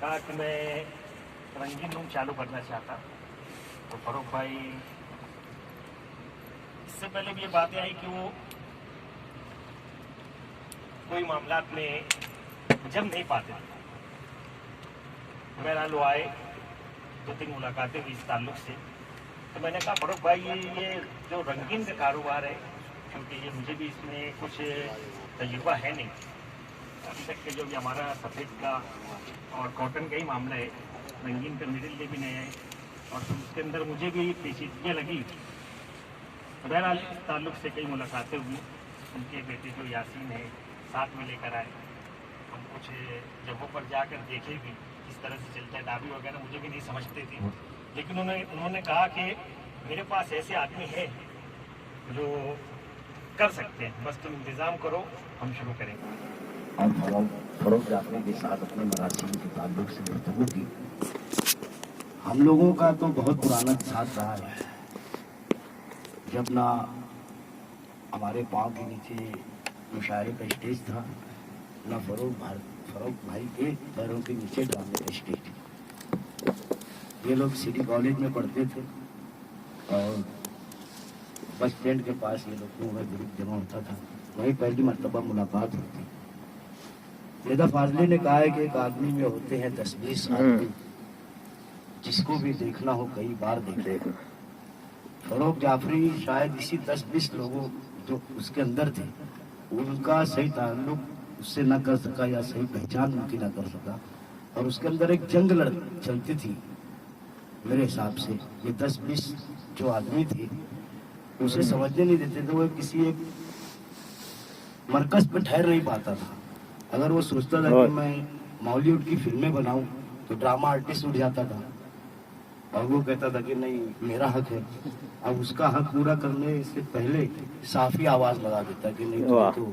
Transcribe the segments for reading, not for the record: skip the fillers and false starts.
कहा कि मैं रंगीन रूम चालू करना चाहता, तो फरूक भाई इससे पहले भी ये बातें आई कि वो कोई मामलात में जम नहीं पाते थे। बहरहाल वो आए, 2-3 मुलाकातें हुई इस ताल्लुक से। तो मैंने कहा फरूक भाई ये जो रंगीन का कारोबार है, क्योंकि ये मुझे भी इसमें कुछ तजुर्बा है नहीं, अभी तक के जो भी हमारा सफ़ेद का और कॉटन का ही मामला है, रंगीन का मेरे लिए भी नया है और उसके अंदर मुझे भी पेचीदगियाँ लगी। बहरहाल इस ताल्लुक से कई मुलाकातें हुई। उनके बेटे जो यासीन है साथ में लेकर आए, हम कुछ जगहों पर जाकर देखे भी किस तरह से चलता है। डाबी वगैरह मुझे भी नहीं समझते थे, लेकिन उन्होंने कहा कि मेरे पास ऐसे आदमी हैं जो कर सकते हैं, बस तुम इंतज़ाम करो, हम शुरू करेंगे। और फरोग जाफरी के साथ अपने मरासिम के ताल्लुक से गुफ्तगू की। हम लोगों का तो बहुत पुराना साथ रहा है। जब ना हमारे पाँव के नीचे मुशायरे का स्टेज था, ना फरोग भाई के पैरों के नीचे ड्रामे का स्टेज। ये लोग सिटी कॉलेज में पढ़ते थे और बस स्टैंड के पास ये लोगों का ग्रुप जमा होता था, वहीं पहली मरतबा मुलाकात होती। नेदा फाजली ने कहा है कि एक आदमी में होते हैं 10-20 आदमी, जिसको भी देखना हो कई बार देखे। फरोग जाफरी शायद इसी 10-20 लोगों जो उसके अंदर थे, उनका सही ताल्लुक उससे न कर सका या सही पहचान उनकी न कर सका, और उसके अंदर एक जंग चलती थी। मेरे हिसाब से ये 10-20 जो आदमी थे उसे समझने नहीं देते थे। वो किसी एक मरकज पे ठहर नहीं पाता था। अगर वो सोचता था कि मैं बॉलीवुड की फिल्में बनाऊं तो ड्रामा आर्टिस्ट उठ जाता था, और वो कहता था कि नहीं मेरा हक है। अब उसका हक पूरा करने से पहले साफी आवाज लगा देता कि नहीं तो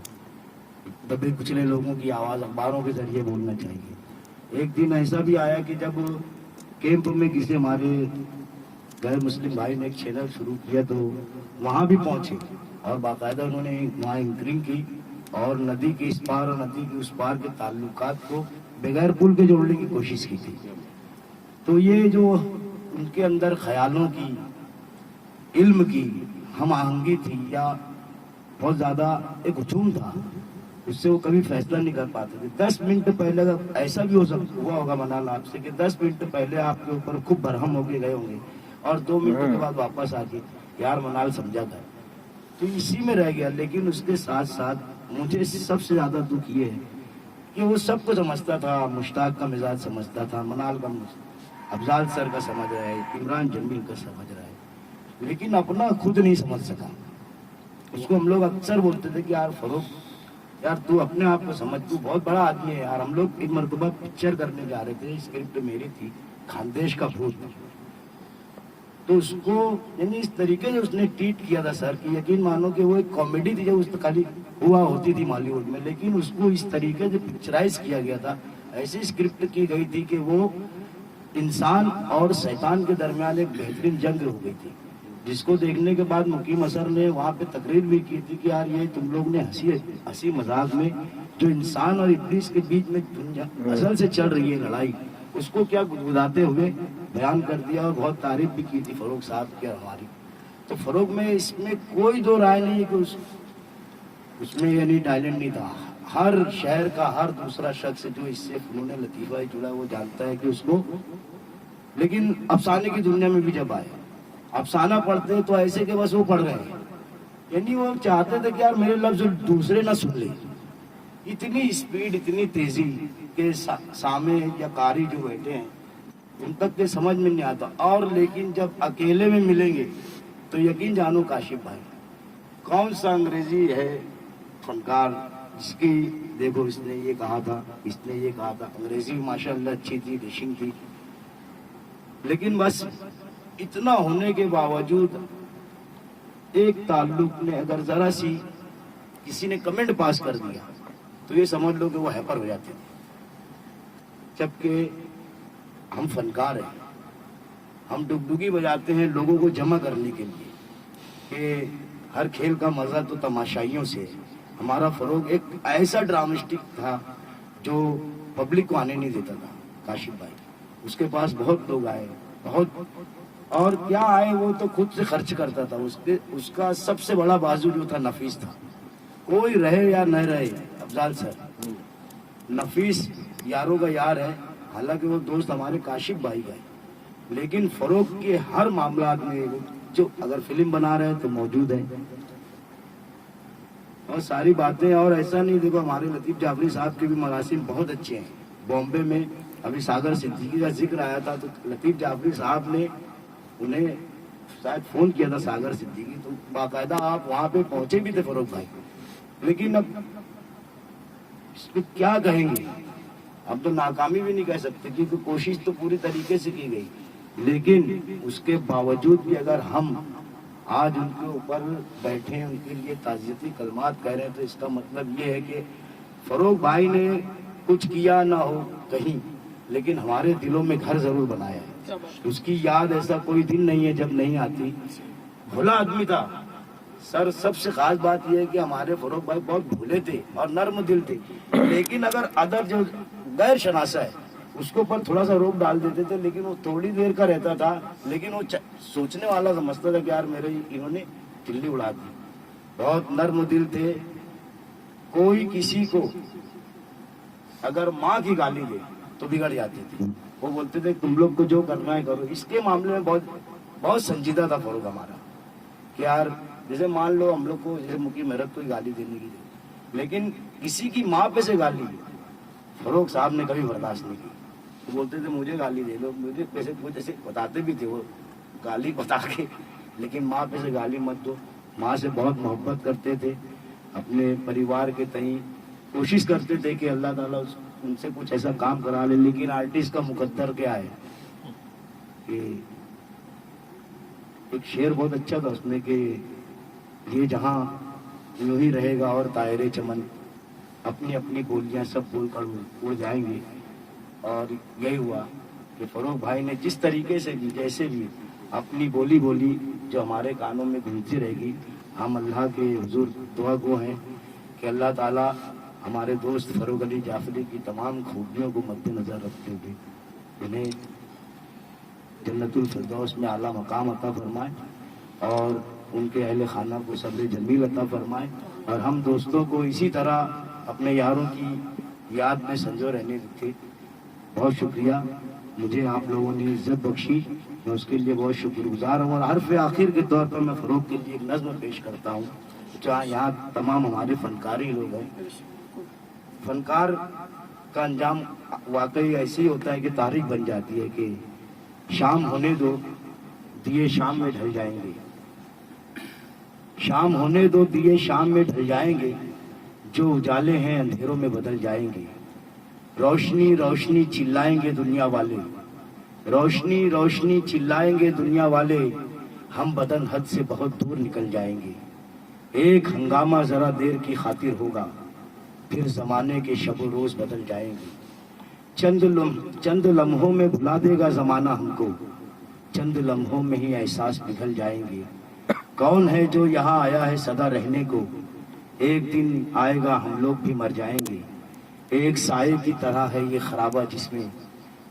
दबे कुचले लोगों की आवाज अखबारों के जरिए बोलना चाहिए। एक दिन ऐसा भी आया कि जब कैंप में किसी हमारे गैर मुस्लिम भाई ने एक चैनल शुरू किया तो वहां भी पहुंचे और बाकायदा उन्होंने वहाँ एंकरिंग की और नदी के इस पार और नदी के उस पार के ताल्लुकात को बगैर पुल के जोड़ने की कोशिश की थी। तो ये जो उनके अंदर ख्यालों की, इल्म की हम आहंगी थी या बहुत ज्यादा एक हुजूम था, उससे वो कभी फैसला नहीं कर पाते थे। 10 मिनट पहले ऐसा भी हुआ होगा मनाल आपसे कि 10 मिनट पहले आपके ऊपर खूब बरहम होके गए होंगे और 2 मिनट के बाद वापस आके यार मनाल समझा था, तो इसी में रह गया। लेकिन उसके साथ साथ मुझे सबसे ज्यादा दुख ये है कि वो सबको समझता था। मुश्ताक का मिजाज समझता था, मनाल का, अफजाल सर का समझ रहा है, इमरान जमील का समझ रहा है, लेकिन अपना खुद नहीं समझ सका। उसको हम लोग अक्सर बोलते थे कि यार फरूक, यार तू अपने आप को समझ, तू बहुत बड़ा आदमी है यार। हम लोग एक मरतबा पिक्चर करने जा रहे थे, स्क्रिप्ट मेरी थी, खानदेश का भूत, तो उसको यानी इस तरीके से उसने ट्रीट किया था सर कि यकीन मानो कि वो एक कॉमेडी थी जो उस खाली हुआ होती थी बॉलीवुड में, लेकिन उसको इस तरीके से पिक्चराइज किया गया था, ऐसी स्क्रिप्ट की गई थी कि वो इंसान और शैतान के दरमियान एक बेहतरीन जंग हो गई थी, जिसको देखने के बाद मुकीम असर ने वहाँ पे तकरीर भी की थी कि यार ये तुम लोग ने हंसी मजाक में जो इंसान और इब्लीस के बीच में असल से चल रही है लड़ाई, उसको क्या गुदगुदाते हुए बयान कर दिया और बहुत तारीफ भी की थी फरूक साहब की हमारी। तो फरूक में इसमें कोई दो राय नहीं है कि उसमें यानी टैलेंट नहीं था। हर शहर का हर दूसरा शख्स जो इससे फनून लतीफ़ा जुड़ा वो जानता है कि उसको, लेकिन अफसाने की दुनिया में भी जब आए, अफसाना पढ़ते तो ऐसे के बस वो पढ़ रहे हैं, यानी वो चाहते थे कि यार मेरे लफ्ज दूसरे ना सुन ले। इतनी स्पीड, इतनी तेजी के सामे या कारी जो बैठे हैं उन तक के समझ में नहीं आता। और लेकिन जब अकेले में मिलेंगे तो यकीन जानो काशिफ भाई, कौन सा अंग्रेजी है फनकार जिसकी देखो इसने ये कहा था, इसने ये कहा था, अंग्रेजी माशाल्लाह अच्छी थी, डिशिंग थी, लेकिन बस इतना होने के बावजूद एक ताल्लुक ने अगर जरा सी किसी ने कमेंट पास कर दिया तो ये समझ लो कि वो हैपर हो जाते थे। जबकि हम फनकार हैं, हम डुगडुगी बजाते हैं लोगों को जमा करने के लिए कि हर खेल का मजा तो तमाशाइयों से है। हमारा फरोग एक ऐसा ड्रामेस्टिक था जो पब्लिक को आने नहीं देता था। काशिफ भाई, उसके पास बहुत लोग आए, बहुत, और क्या आए वो तो खुद से खर्च करता था। उसका सबसे बड़ा बाजू जो था नफीस था। कोई रहे या न रहे, अफजाल सर, नफीस यारों का यार है, हालांकि वो दोस्त हमारे काशिफ भाई का है, लेकिन फरोख के हर मामला में जो अगर फिल्म बना रहे हैं तो मौजूद है, और सारी बातें। और ऐसा नहीं, देखो हमारे लतीफ जाफरी साहब के भी मरासिम बहुत अच्छे हैं बॉम्बे में। अभी सागर सिद्दीकी का जिक्र आया था तो लतीफ जाफरी साहब ने उन्हें शायद फोन किया था, सागर सिद्दीकी, तो बाकायदा आप वहां पे पहुंचे भी थे फरोख भाई। लेकिन अब इसको क्या कहेंगे, अब तो नाकामी भी नहीं कह सकते क्योंकि कोशिश तो पूरी तरीके से की गई, लेकिन उसके बावजूद भी अगर हम आज उनके ऊपर बैठे हैं, उनके लिए ताज़ियती कलमात कह रहे हैं, तो इसका मतलब ये है कि फरोख भाई ने कुछ किया ना हो कहीं, लेकिन हमारे दिलों में घर जरूर बनाया है। उसकी याद ऐसा कोई दिन नहीं है जब नहीं आती। भोला आदमी था सर। सबसे खास बात यह है कि हमारे फरोख भाई बहुत भोले थे और नर्म दिल थे, लेकिन अगर अदर जो गैर शनासा है उसको पर थोड़ा सा रोक डाल देते थे, लेकिन वो थोड़ी देर का रहता था, लेकिन वो सोचने वाला समझता था कि यार मेरे इन्होंने चिल्ली उड़ा दी। बहुत नर्म दिल थे। कोई किसी को अगर माँ की गाली दे तो बिगड़ जाती थी। वो बोलते थे तुम लोग को जो करना है करो। इसके मामले में बहुत संजीदा था फरोख हमारा कि यार जैसे मान लो हम लोग को जैसे मुकी मेहरत को गाली देने की, लेकिन किसी की माँ पे से गाली फरोख साहब ने कभी बर्दाश्त नहीं की। तो बोलते थे मुझे गाली दे लो, मुझे पैसे कुछ ऐसे बताते भी थे वो गाली बता के, लेकिन माँ पे से गाली मत दो। माँ से बहुत मोहब्बत करते थे, अपने परिवार के तई कोशिश करते थे कि अल्लाह ताला उनसे कुछ ऐसा काम करा ले। लेकिन आर्टिस्ट का मुकद्दर क्या है कि एक शेर बहुत अच्छा था उसमें कि ये जहां यूं ही रहेगा और तायरे चमन अपनी अपनी बोलियां सब बोलकर उड़ जाएंगे। और यही हुआ कि फरोख भाई ने जिस तरीके से भी जैसे भी अपनी बोली बोली जो हमारे कानों में गूंजती रहेगी। हम अल्लाह के हुजूर दुआ गो हैं कि अल्लाह ताला हमारे दोस्त फरोख अली जाफरी की तमाम खूबियों को मद्देनजर रखते हुए उन्हें जन्नतुल फिरदौस में आला मकाम अता फरमाए और उनके अहले खाना को सब्र जमील अता फरमाए, और हम दोस्तों को इसी तरह अपने यारों की याद में संजो रहने देते। बहुत शुक्रिया, मुझे आप लोगों ने इज्जत बख्शी, मैं उसके लिए बहुत शुक्रगुजार हूँ। और हर्फ आखिर के तौर पर मैं फरोख के लिए एक नज़्म पेश करता हूँ, जहाँ यहाँ तमाम हमारे फनकारी लोग हैं। फनकार का अंजाम वाकई ऐसे ही होता है कि तारीख बन जाती है कि शाम होने दो दिए शाम में ढल जाएंगे, शाम होने दो दिए शाम में ढल जाएंगे, जो उजाले हैं अंधेरों में बदल जाएंगे। रोशनी रोशनी चिल्लाएंगे दुनिया वाले, रोशनी रोशनी चिल्लाएंगे दुनिया वाले, हम बदन हद से बहुत दूर निकल जाएंगे। एक हंगामा जरा देर की खातिर होगा, फिर जमाने के शब रोज बदल जाएंगे। चंद लम्हों में भुला देगा जमाना हमको, चंद लम्हों में ही एहसास पिघल जाएंगे। कौन है जो यहाँ आया है सदा रहने को, एक दिन आएगा हम लोग भी मर जाएंगे। एक साए की तरह है ये खराबा जिसमें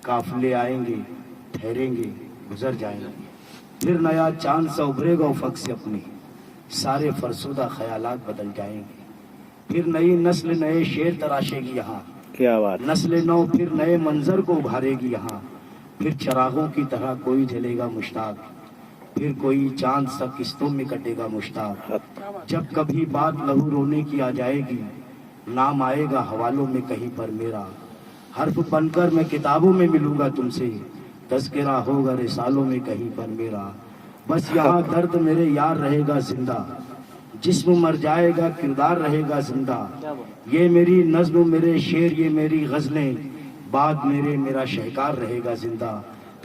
काफिले आएंगे ठहरेंगे गुजर जाएंगे। फिर नया चांद सा उभरेगा उफक से अपने, सारे फरसुदा ख्यालात बदल जाएंगे। फिर नई नस्ल नए शेर तराशेगी यहाँ, क्या बात, नस्ल नौ फिर नए मंजर को उभारेगी यहाँ। फिर चरागों की तरह कोई जलेगा मुश्ताक, फिर कोई चांद सा किस्तों में कटेगा मुश्ताक। जब कभी बात लहू रोने की आ जाएगी, नाम आएगा हवालों में कहीं पर मेरा। हर्फ बनकर मैं किताबों में मिलूंगा तुमसे, तज़किरा होगा रिसालों में कहीं पर मेरा। बस यहाँ दर्द मेरे यार रहेगा जिंदा, जिस्म मर जाएगा किरदार रहेगा जिंदा। ये मेरी नज़्म मेरे शेर ये मेरी गज़लें, बाद मेरा शहकार रहेगा जिंदा।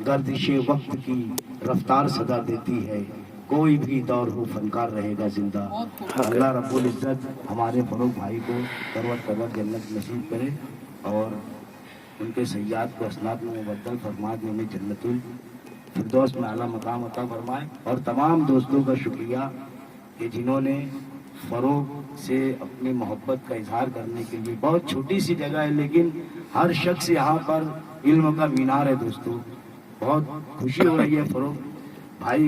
गर्दिशे वक्त की रफ्तार सदा देती है, कोई भी दौर हो फनकार रहेगा जिंदा। अल्लाह रब्बुल इज़्ज़त हमारे फरोख भाई को करवत करवत जन्नत नसीब करे और उनके सय्याद को असनाद में मुबद्दल फरमा दे, उन्हें जन्नतुल फिरदौस में आला मकाम अता फरमाए। और तमाम दोस्तों का शुक्रिया कि जिन्होंने फरोख से अपनी मोहब्बत का इजहार करने के लिए, बहुत छोटी सी जगह है लेकिन हर शख्स यहाँ पर علم کا مینار ہے دوستوں. بہت خوشی ہو رہی ہے فروغ بھائی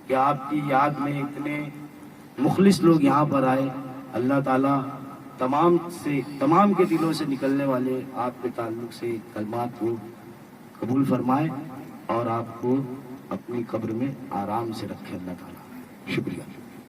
کہ آپ کی یاد میں اتنے مخلص لوگ یہاں پر آئے. اللہ تعالیٰ تمام کے دلوں سے نکلنے والے آپ کے تعلق سے کلمات کو قبول فرمائے اور آپ کو اپنی قبر میں آرام سے رکھے اللہ تعالیٰ. شکریہ.